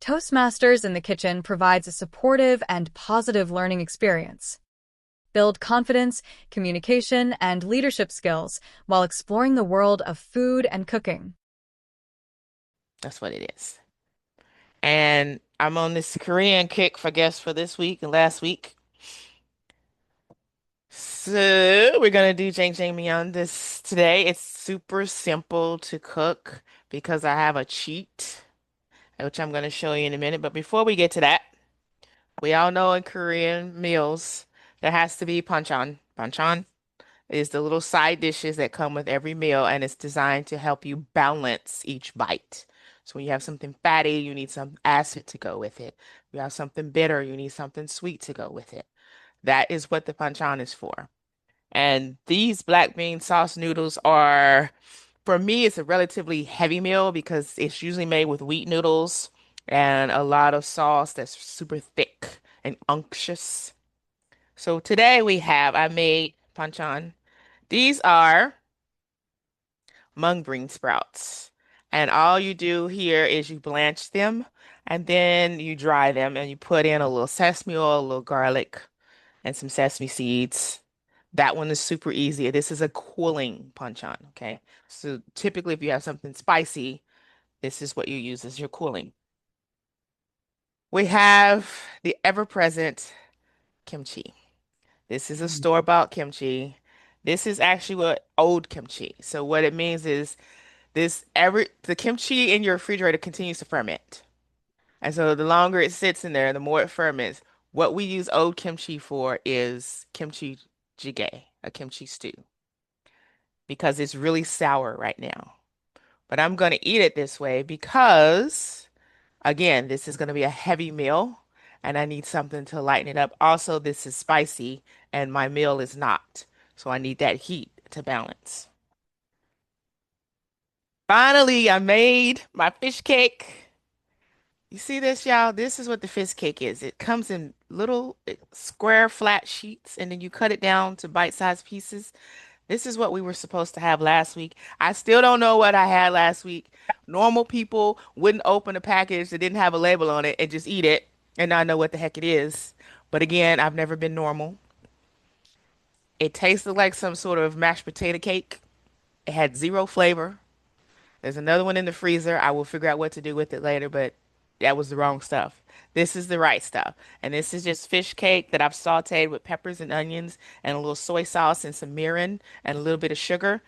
Toastmasters in the kitchen provides a supportive and positive learning experience. Build confidence, communication, and leadership skills while exploring the world of food and cooking. That's what it is. And I'm on this Korean kick for guests for this week and last week. So we're gonna do jajangmyeon this today. It's super simple to cook because I have a cheat, which I'm gonna show you in a minute. But before we get to that, we all know in Korean meals there has to be panchan. Panchan is the little side dishes that come with every meal, and it's designed to help you balance each bite. So when you have something fatty, you need some acid to go with it. You have something bitter, you need something sweet to go with it. That is what the panchan is for. And these black bean sauce noodles are, for me, it's a relatively heavy meal because it's usually made with wheat noodles and a lot of sauce that's super thick and unctuous. So today I made panchan. These are mung bean sprouts. And all you do here is you blanch them and then you dry them and you put in a little sesame oil, a little garlic, and some sesame seeds. That one is super easy. This is a cooling panchan, okay? So typically if you have something spicy, this is what you use as your cooling. We have the ever-present kimchi. This is a store-bought kimchi. This is actually what old kimchi. So what it means is the kimchi in your refrigerator continues to ferment. And so the longer it sits in there, the more it ferments. What we use old kimchi for is kimchi jjigae, a kimchi stew, because it's really sour right now. But I'm going to eat it this way because, again, this is going to be a heavy meal and I need something to lighten it up. Also, this is spicy and my meal is not. So I need that heat to balance. Finally, I made my fish cake. You see this, y'all? This is what the fish cake is. It comes in little square flat sheets and then you cut it down to bite-sized pieces. This is what we were supposed to have last week. I still don't know what I had last week. Normal people wouldn't open a package that didn't have a label on it and just eat it and not know what the heck it is. But again, I've never been normal. It tasted like some sort of mashed potato cake. It had zero flavor. There's another one in the freezer. I will figure out what to do with it later, but that was the wrong stuff. This is the right stuff. And this is just fish cake that I've sauteed with peppers and onions and a little soy sauce and some mirin and a little bit of sugar.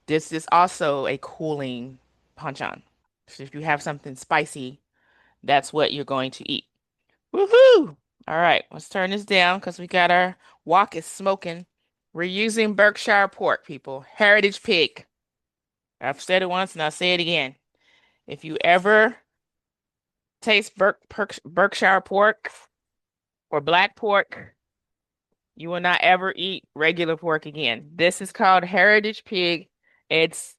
This is also a cooling panchan. So if you have something spicy, that's what you're going to eat. Woohoo! All right, let's turn this down because we got our wok is smoking. We're using Berkshire pork, people. Heritage pig. I've said it once and I'll say it again. If you ever taste Berkshire pork or black pork, you will not ever eat regular pork again. This is called heritage pig. It's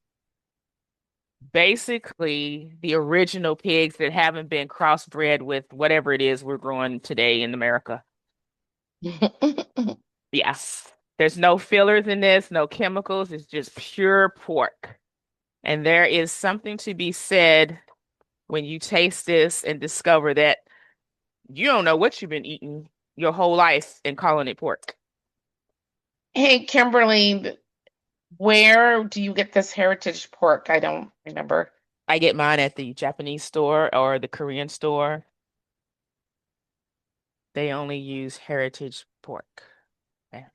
basically the original pigs that haven't been crossbred with whatever it is we're growing today in America. Yes. There's no fillers in this, no chemicals. It's just pure pork. And there is something to be said when you taste this and discover that you don't know what you've been eating your whole life and calling it pork. Hey, Kimberly, where do you get this heritage pork? I don't remember. I get mine at the Japanese store or the Korean store. They only use heritage pork. Yeah.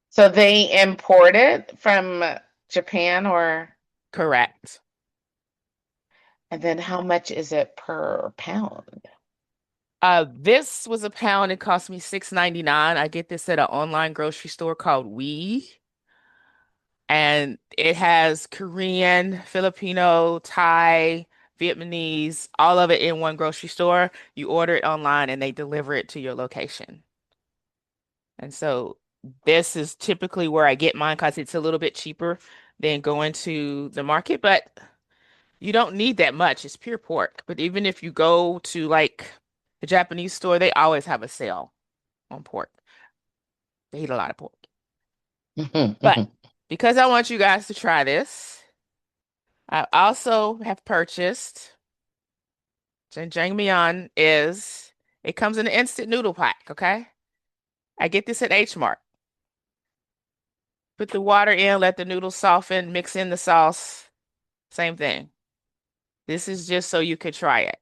So they import it from Japan or, Correct. and then how much is it per pound? This was a pound. It cost me $6.99. I get this at an online grocery store called We, and it has Korean, Filipino, Thai, Vietnamese, all of it in one grocery store. You order it online and they deliver it to your location. And so this is typically where I get mine because it's a little bit cheaper than going to the market, but you don't need that much. It's pure pork. But even if you go to like the Japanese store, they always have a sale on pork. They eat a lot of pork. But because I want you guys to try this, I also have purchased Jajangmyeon it comes in an instant noodle pack, okay? I get this at H Mart. Put the water in, let the noodles soften, mix in the sauce. Same thing. This is just so you could try it.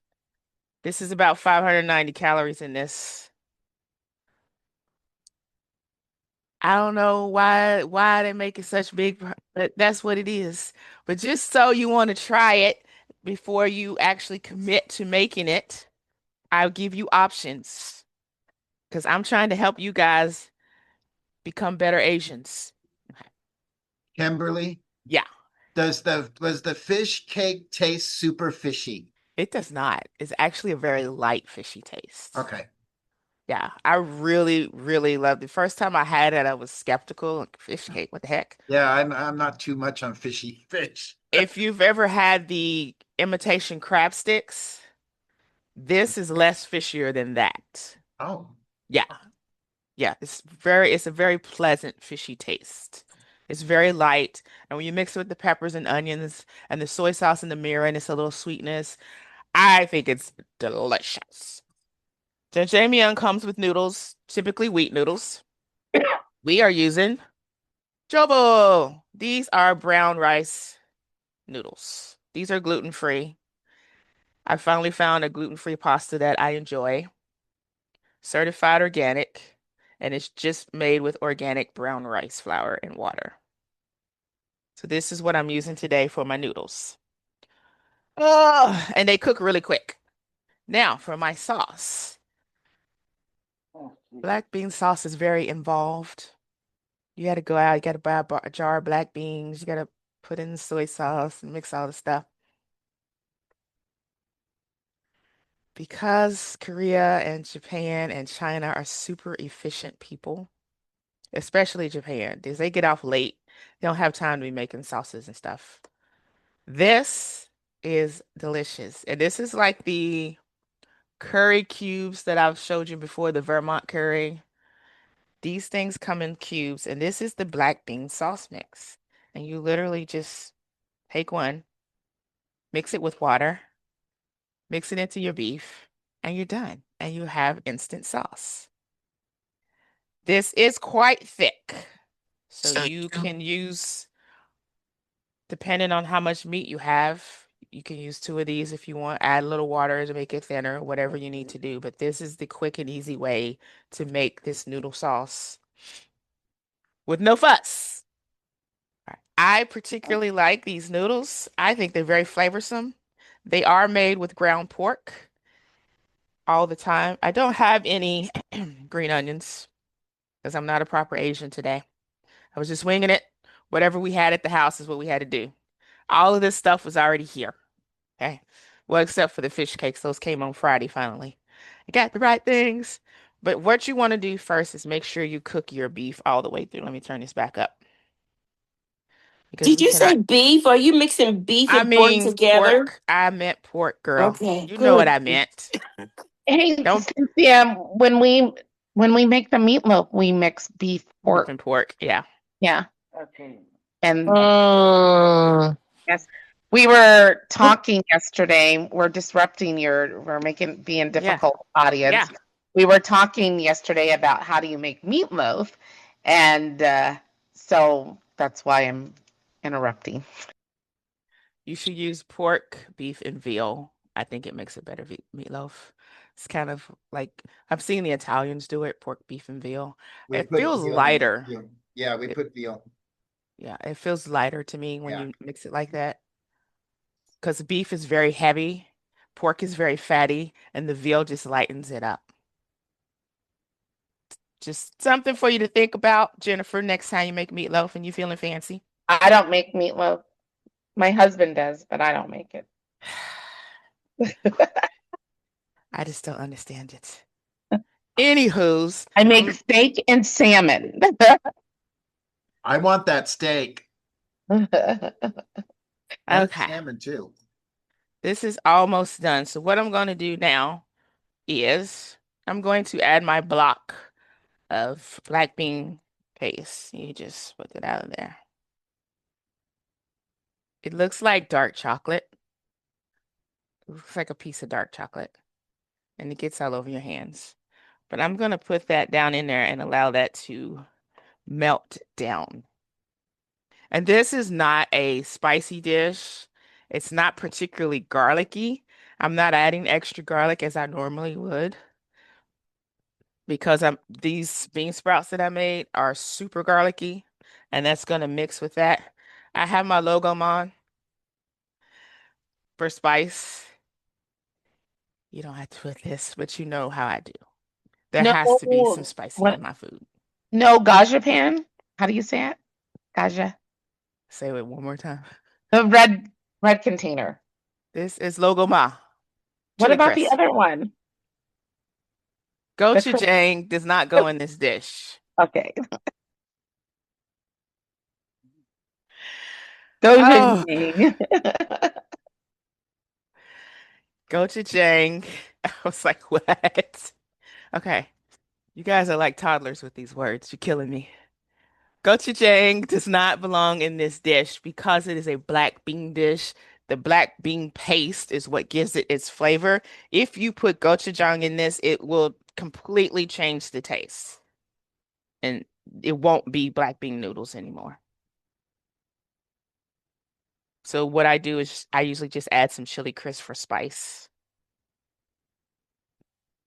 This is about 590 calories in this. I don't know why they make it such big, but that's what it is. But just so you want to try it before you actually commit to making it, I'll give you options because I'm trying to help you guys become better Asians. Kimberlee, Yeah, does the fish cake taste super fishy? it does not. It's actually a very light fishy taste. Okay. Yeah, I really, really loved it. First time I had it, I was skeptical. Like, fish cake, what the heck? Yeah, I'm not too much on fishy fish. If you've ever had the imitation crab sticks, this is less fishier than that. Oh, Yeah, yeah, it's a very pleasant fishy taste. It's very light, and when you mix it with the peppers and onions and the soy sauce and the mirin, and it's a little sweetness. I think it's delicious. Jajangmyeon comes with noodles, typically wheat noodles. We are using Jobo. These are brown rice noodles. These are gluten-free. I finally found a gluten-free pasta that I enjoy. Certified organic, and it's just made with organic brown rice flour and water. So this is what I'm using today for my noodles. Oh, and they cook really quick. Now for my sauce. Black bean sauce is very involved. You got to go out, you got to buy a jar of black beans, you got to put in the soy sauce and mix all the stuff. Because Korea and Japan and China are super efficient people, especially Japan, because they get off late. They don't have time to be making sauces and stuff. This is delicious. And this is like the curry cubes that I've showed you before, the Vermont curry. These things come in cubes, and this is the black bean sauce mix. And you literally just take one, mix it with water, mix it into your beef, and you're done. And you have instant sauce. This is quite thick, so you can use, depending on how much meat you have, you can use two of these if you want, add a little water to make it thinner, whatever you need to do. But this is the quick and easy way to make this noodle sauce with no fuss. I particularly like these noodles. I think they're very flavorsome. They are made with ground pork all the time. I don't have any green onions because I'm not a proper Asian today. I was just winging it. Whatever we had at the house is what we had to do. All of this stuff was already here. Okay. Well, except for the fish cakes. Those came on Friday finally. I got the right things. But what you want to do first is make sure you cook your beef all the way through. Let me turn this back up because Did we you say cannot. beef? Are you mixing beef I and pork mean, together? pork. I meant pork, girl. Okay, You know what good. I meant. Hey, Don't Cynthia, when we make the meatloaf, we mix beef, beef pork. and pork. Yeah. Yeah. And Mm. yes, we were talking yesterday. We're being Yeah. difficult Yeah. audience. We were talking yesterday about how do you make meatloaf, and so that's why I'm interrupting. You should use pork, beef, and veal. I think it makes a better meatloaf. It's kind of like I've seen the Italians do it, pork, beef, and veal. we It put feels veal in it lighter. too. Yeah, we It, put veal. yeah, it feels lighter to me when Yeah. you mix it like that. Because beef is very heavy, pork is very fatty, and the veal just lightens it up. Just something for you to think about, Jennifer, next time you make meatloaf and you feeling fancy. I don't make meatloaf. My husband does, but I don't make it. I just don't understand it. Anywho's, I make steak and salmon. I want that steak and okay. salmon too. This is almost done. So what I'm going to do now is I'm going to add my block of black bean paste. You just put it out of there. It looks like dark chocolate. looks like a piece of dark chocolate, and it gets all over your hands. But I'm gonna put that down in there and allow that to melt down. And this is not a spicy dish. It's not particularly garlicky. I'm not adding extra garlic as I normally would because these bean sprouts that I made are super garlicky, and that's gonna mix with that. I have my logo on for spice. You don't have to put this, but you know how I do. There No, has to be some spicy what? in my food. No gajapan. How do you say it? Gaja. Say it one more time. The red container. This is logo ma, What chili about the crisp. other one? The Gochujang does not go in this dish. okay. Those are Oh, dang. gochujang. I was like, what? Okay, you guys are like toddlers with these words. You're killing me. Gochujang does not belong in this dish because it is a black bean dish. The black bean paste is what gives it its flavor. If you put gochujang in this, it will completely change the taste. And it won't be black bean noodles anymore. So what I do is I usually just add some chili crisp for spice.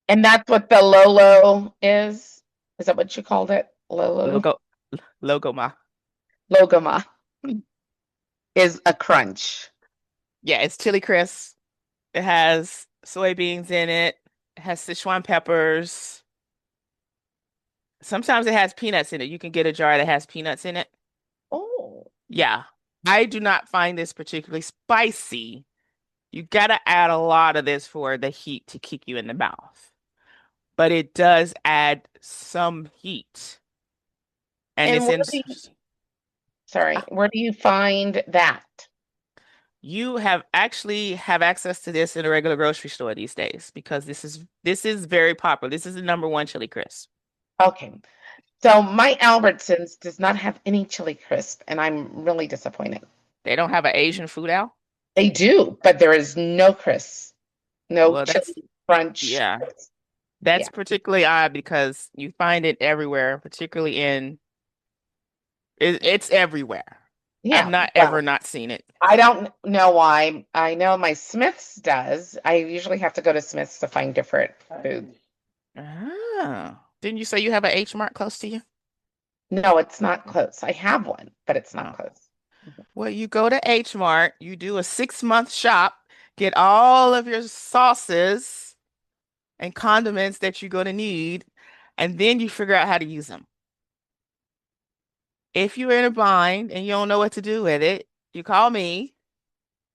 And that's what the Lolo is? Is that what you called it? Lolo? Logo ma. Logoma is a crunch. Yeah, it's chili crisp. It has soybeans in it. It has Sichuan peppers. Sometimes it has peanuts in it. You can get a jar that has peanuts in it. Oh. Yeah. I do not find this particularly spicy. You gotta add a lot of this for the heat to kick you in the mouth. But it does add some heat. And And it's where in, do where do you find that? you have access to this in a regular grocery store these days because this is very popular. This is the number one chili crisp. Okay. So my Albertsons does not have any chili crisp, and I'm really disappointed. They don't have an Asian food out. They do, but there is no crisp, no Well, chili crunch. yeah, Yeah. that's particularly odd because you find it everywhere, particularly it's everywhere. I've Yeah. not ever Well, not seen it. I don't know why. I know my Smith's does. I usually have to go to Smith's to find different foods. Ah, didn't you say you have an H Mart close to you? No, it's not close. I have one, but it's not Oh. close. Well, you go to H Mart, you do a 6-month shop, get all of your sauces and condiments that you're going to need, and then you figure out how to use them. If you're in a bind and you don't know what to do with it, you call me.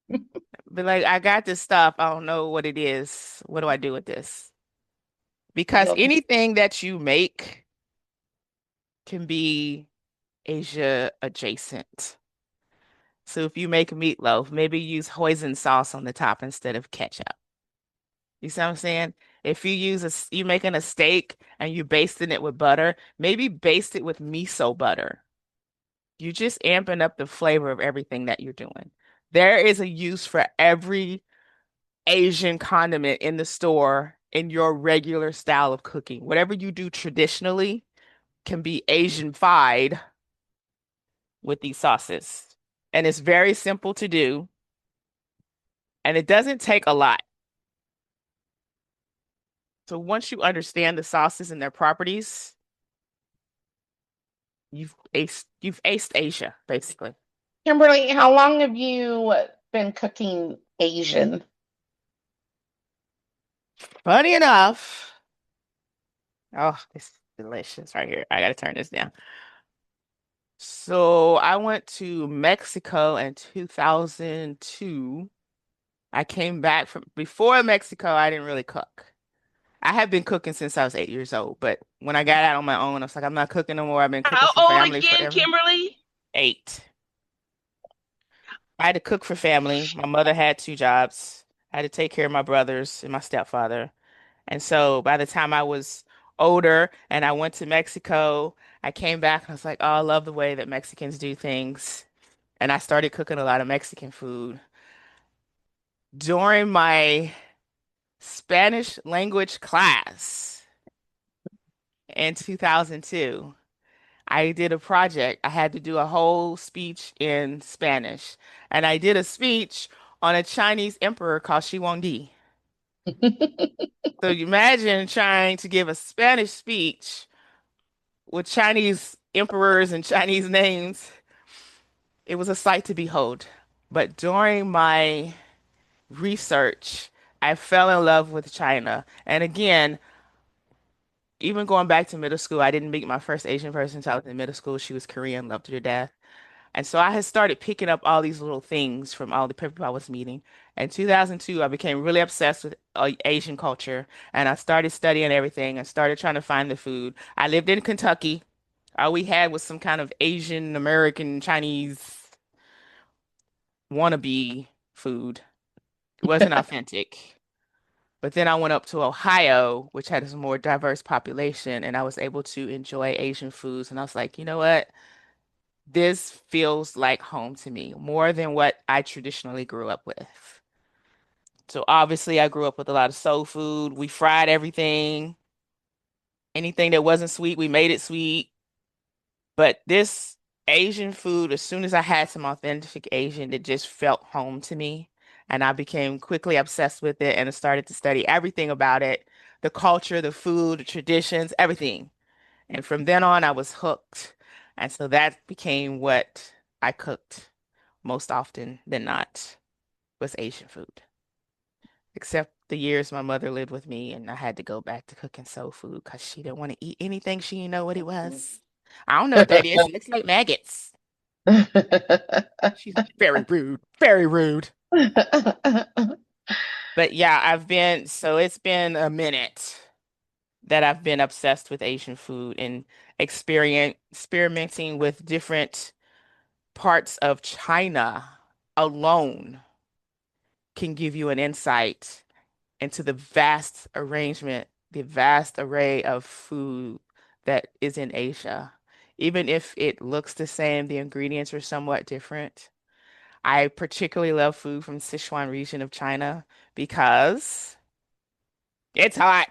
Be like, I got this stuff. I don't know what it is. What do I do with this? Because You'll just anything that you make can be Asia adjacent. So if you make meatloaf, maybe use hoisin sauce on the top instead of ketchup. You see what I'm saying? If you're making a steak and you're basting it with butter, maybe baste it with miso butter. You're just amping up the flavor of everything that you're doing. There is a use for every Asian condiment in the store in your regular style of cooking. Whatever you do traditionally can be Asian-fied with these sauces. And it's very simple to do, and it doesn't take a lot. So once you understand the sauces and their properties, you've aced Asia, basically. Kimberly, how long have you been cooking Asian? Funny enough, oh, it's delicious right here. I gotta turn this down. So I went to Mexico in 2002. I came back from before Mexico, I didn't really cook. I had been cooking since I was 8 years old, but when I got out on my own, I was like, I'm not cooking no more. I've been cooking How for old family again, forever. Kimberly? 8. I had to cook for family. My mother had 2 jobs. I had to take care of my brothers and my stepfather. And so by the time I was older and I went to Mexico, I came back and I was like, oh, I love the way that Mexicans do things. And I started cooking a lot of Mexican food. During my Spanish language class in 2002, I did a project. I had to do a whole speech in Spanish, and I did a speech on a Chinese emperor called Shi Huangdi. So you imagine trying to give a Spanish speech with Chinese emperors and Chinese names. It was a sight to behold. But during my research, I fell in love with China. And again, even going back to middle school, I didn't meet my first Asian person until I was in middle school. She was Korean, loved her to death. And so I had started picking up all these little things from all the people I was meeting. In 2002, I became really obsessed with Asian culture, and I started studying everything and started trying to find the food. I lived in Kentucky. All we had was some kind of Asian American Chinese wannabe food. It wasn't authentic. But then I went up to Ohio, which had a more diverse population, and I was able to enjoy Asian foods. And I was like, you know what? This feels like home to me, more than what I traditionally grew up with. So obviously, I grew up with a lot of soul food. We fried everything. Anything that wasn't sweet, we made it sweet. But this Asian food, as soon as I had some authentic Asian, it just felt home to me. And I became quickly obsessed with it and started to study everything about it, the culture, the food, the traditions, everything. And from then on, I was hooked. And so that became what I cooked most often than not was Asian food. Except the years my mother lived with me and I had to go back to cooking soul food because she didn't want to eat anything she didn't know what it was. I don't know what that is. It looks like maggots. She's very rude, very rude. But yeah, it's been a minute that I've been obsessed with Asian food and experimenting with different parts of China alone can give you an insight into the vast array of food that is in Asia. Even if it looks the same, the ingredients are somewhat different. I particularly love food from Sichuan region of China because it's hot.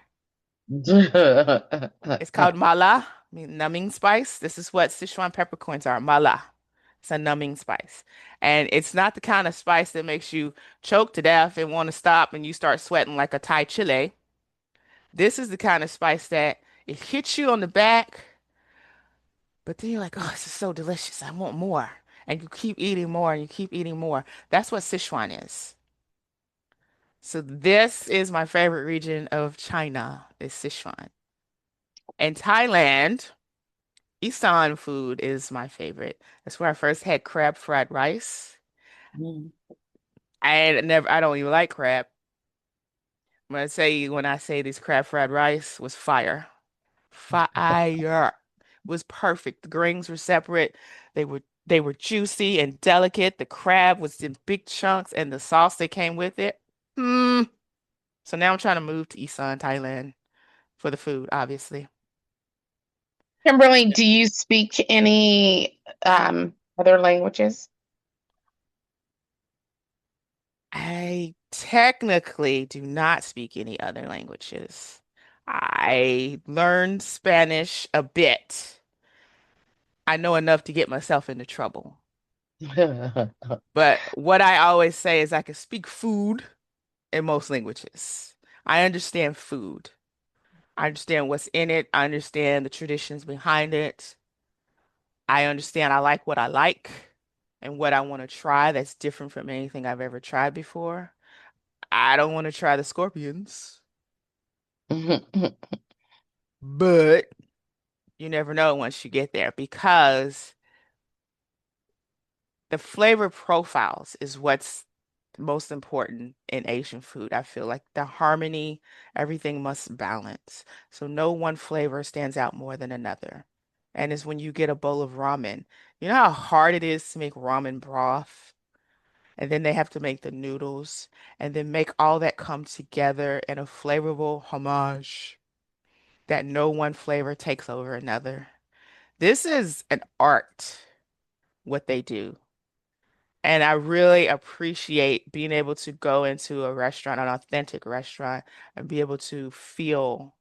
It's called mala, numbing spice. This is what Sichuan peppercorns are, mala. It's a numbing spice. And it's not the kind of spice that makes you choke to death and want to stop and you start sweating like a Thai chile. This is the kind of spice that it hits you on the back, but then you're like, oh, this is so delicious. I want more. And you keep eating more and you keep eating more. That's what Sichuan is. So this is my favorite region of China, is Sichuan. And Thailand, Isan food is my favorite. That's where I first had crab fried rice. I don't even like crab. When I say this crab fried rice was fire. Fire. Was perfect. The grains were separate. They were juicy and delicate. The crab was in big chunks and the sauce that came with it. Mm. So now I'm trying to move to Isan, Thailand for the food, obviously. Kimberly, do you speak any other languages? I technically do not speak any other languages. I learned Spanish a bit. I know enough to get myself into trouble. But what I always say is I can speak food in most languages. I understand food. I understand what's in it. I understand the traditions behind it. I understand I like what I like and what I want to try that's different from anything I've ever tried before. I don't want to try the scorpions, but you never know once you get there because the flavor profiles is what's most important in Asian food. I feel like the harmony, everything must balance. So no one flavor stands out more than another. And it's when you get a bowl of ramen. You know how hard it is to make ramen broth? And then they have to make the noodles and then make all that come together in a flavorful homage that no one flavor takes over another. This is an art, what they do. And I really appreciate being able to go into a restaurant, an authentic restaurant, and be able to feel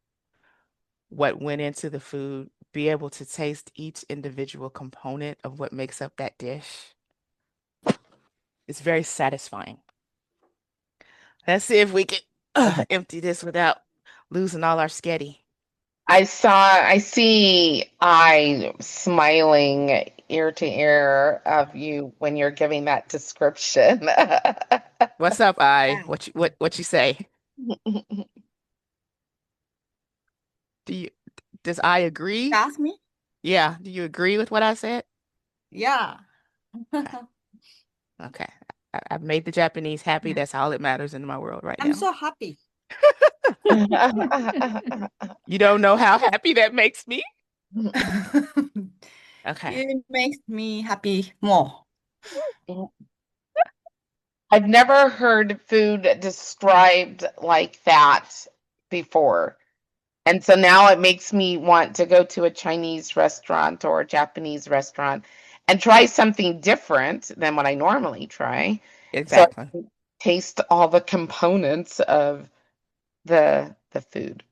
what went into the food, be able to taste each individual component of what makes up that dish. It's very satisfying. Let's see if we can empty this without losing all our sketty. I see I smiling ear to ear of you when you're giving that description. What's up, I? Yeah. What you say? Do you does I agree? Ask me? Yeah, do you agree with what I said? Yeah. Okay. I've made the Japanese happy. That's all that matters in my world right I'm now. so happy. You don't know how happy that makes me? Okay. It makes me happy more. I've never heard food described like that before. And so now it makes me want to go to a Chinese restaurant or a Japanese restaurant and try something different than what I normally try. So I Exactly. can taste all the components of the food.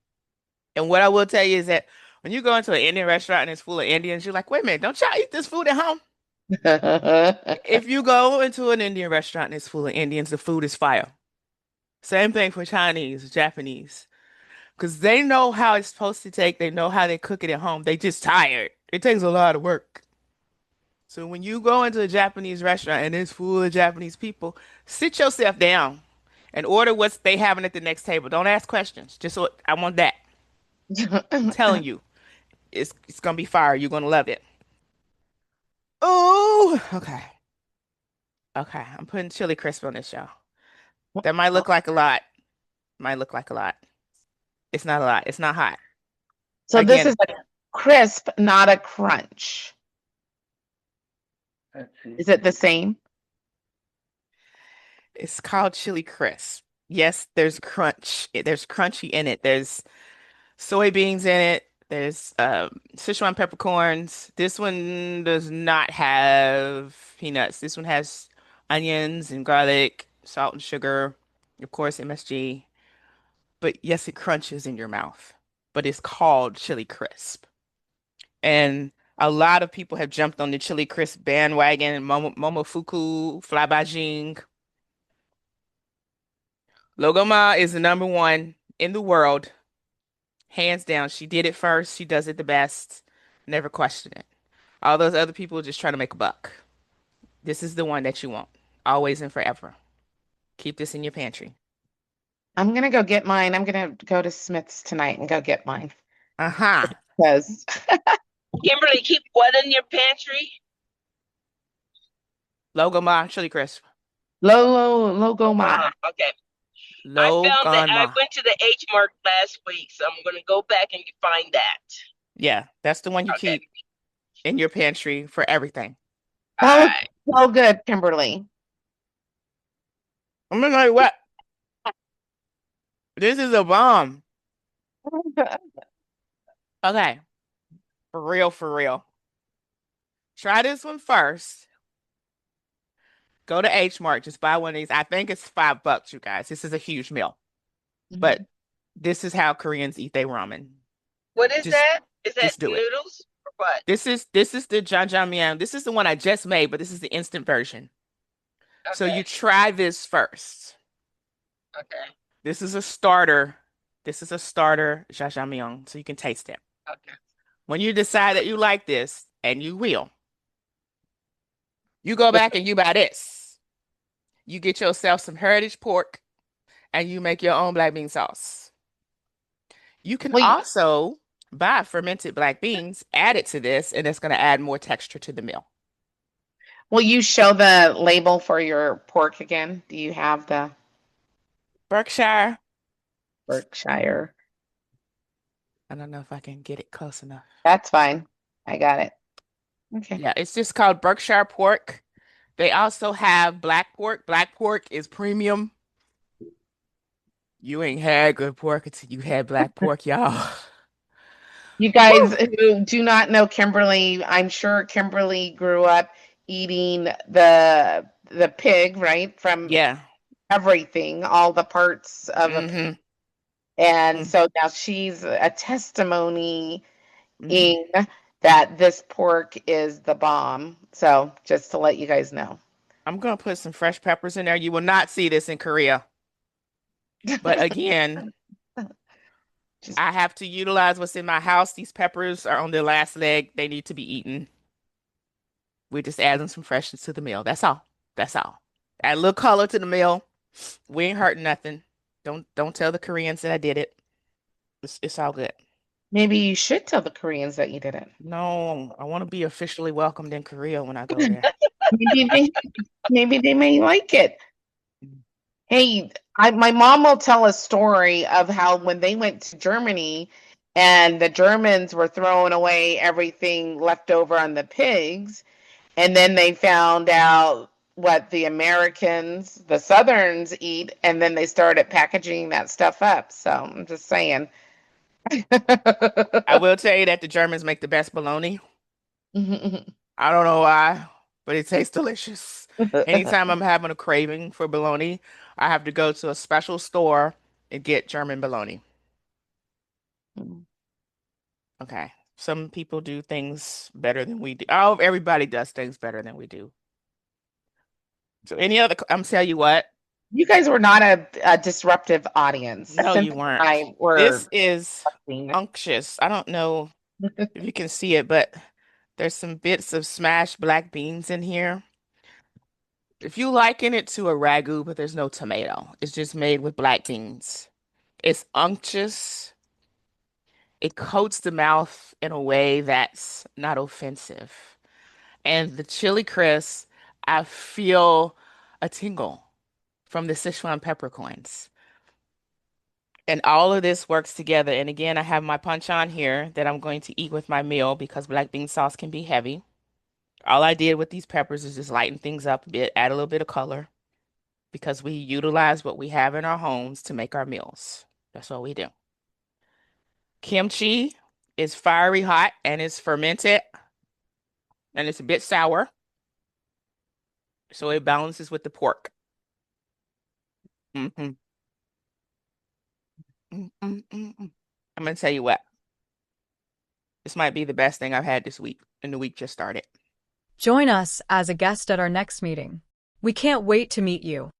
And what I will tell you is that when you go into an Indian restaurant and it's full of Indians, you're like, wait a minute, don't y'all eat this food at home? If you go into an Indian restaurant and it's full of Indians, the food is fire. Same thing for Chinese, Japanese, because they know how it's supposed to take. They know how they cook it at home. They just tired. It takes a lot of work. So when you go into a Japanese restaurant and it's full of Japanese people, sit yourself down and order what they having at the next table. Don't ask questions. Just what I want that. I'm telling you, it's gonna be fire. You're gonna love it. Oh, okay. Okay. I'm putting chili crisp on this, y'all. That might look like a lot. Might look like a lot. It's not a lot. It's not hot. So this Again, is a crisp, not a crunch. Is it the same? it's called chili crisp. Yes, there's crunch. There's crunchy in it. There's soybeans in it. There's Sichuan peppercorns. This one does not have peanuts. This one has onions and garlic, salt and sugar, of course, MSG. But yes, it crunches in your mouth. But it's called chili crisp. And a lot of people have jumped on the chili crisp bandwagon. Momofuku, Flabajing. Logoma is the number one in the world. Hands down. She did it first. She does it the best. Never question it. All those other people are just trying to make a buck. This is the one that you want. Always and forever. Keep this in your pantry. I'm gonna go get mine. I'm gonna go to Smith's tonight and go get mine. Uh-huh. Because Kimberly, keep what in your pantry? Logoma chili crisp. logo ma. Okay. I found that I Logama. went to the H Mart last week, so I'm going to go back and find that. Yeah, that's the one you Okay. keep in your pantry for everything. All That was right. so good, Kimberly. I'm gonna tell you what. This is a bomb. Okay. For real, for real. Try this one first. Go to H Mart. Just buy one of these. I think it's $5, you guys. This is a huge meal. But this is how Koreans eat their ramen. What is Just that? Is that just do it. noodles or what? This is the jajangmyeon. This is the one I just made, but this is the instant version. So Okay. you try this first. Okay. This is a starter. This is a starter jajangmyeon, so you can taste it. Okay. When you decide that you like this, and you will, you go back and you buy this. You get yourself some heritage pork, and you make your own black bean sauce. You can Well, also buy fermented black beans, add it to this, and it's going to add more texture to the meal. will you show the label for your pork again? Do you have the Berkshire. Berkshire? I don't know if I can get it close enough. That's fine. I got it. Okay. Yeah, it's just called Berkshire pork. They also have black pork. Black pork is premium. You ain't had good pork until you had black pork, y'all. You guys who do not know Kimberly, I'm sure Kimberly grew up eating the pig, right? From Yeah. everything, all the parts of a pig. Mm-hmm. And so now she's a testimony Mm-hmm. that this pork is the bomb. So just to let you guys know. I'm gonna put some fresh peppers in there. You will not see this in Korea. But again, Just I have to utilize what's in my house. These peppers are on their last leg. They need to be eaten. We're just adding some freshness to the meal. That's all. That's all. Add a little color to the meal. We ain't hurting nothing. Don't tell the Koreans that I did it. It's all good. maybe you should tell the Koreans that you did it. No, I want to be officially welcomed in Korea when I go there. Maybe they, maybe they may like it. Hey, my mom will tell a story of how when they went to Germany and the Germans were throwing away everything left over on the pigs, and then they found out what the Americans, the Southerns eat, and then they started packaging that stuff up. So I'm just saying. I will tell you that the Germans make the best bologna. I don't know why, but it tastes delicious. Anytime I'm having a craving for bologna, I have to go to a special store and get German bologna. Okay. Some people do things better than we do. Oh, everybody does things better than we do. So I'm telling you what, You guys were not a disruptive audience. no, you Cynthia and weren't. I were. This is unctuous. I don't know if you can see it, but there's some bits of smashed black beans in here. If you liken it to a ragu, but there's no tomato, it's just made with black beans. It's unctuous. It coats the mouth in a way that's not offensive. And the chili crisp, I feel a tingle from the Sichuan peppercorns. And all of this works together. And again, I have my panchan here that I'm going to eat with my meal because black bean sauce can be heavy. All I did with these peppers is just lighten things up a bit, add a little bit of color because we utilize what we have in our homes to make our meals. That's what we do. Kimchi is fiery hot and it's fermented and it's a bit sour. So it balances with the pork. Mm-hmm. Mm-mm-mm-mm. I'm gonna tell you what. This might be the best thing I've had this week, and the week just started. Join us as a guest at our next meeting. We can't wait to meet you.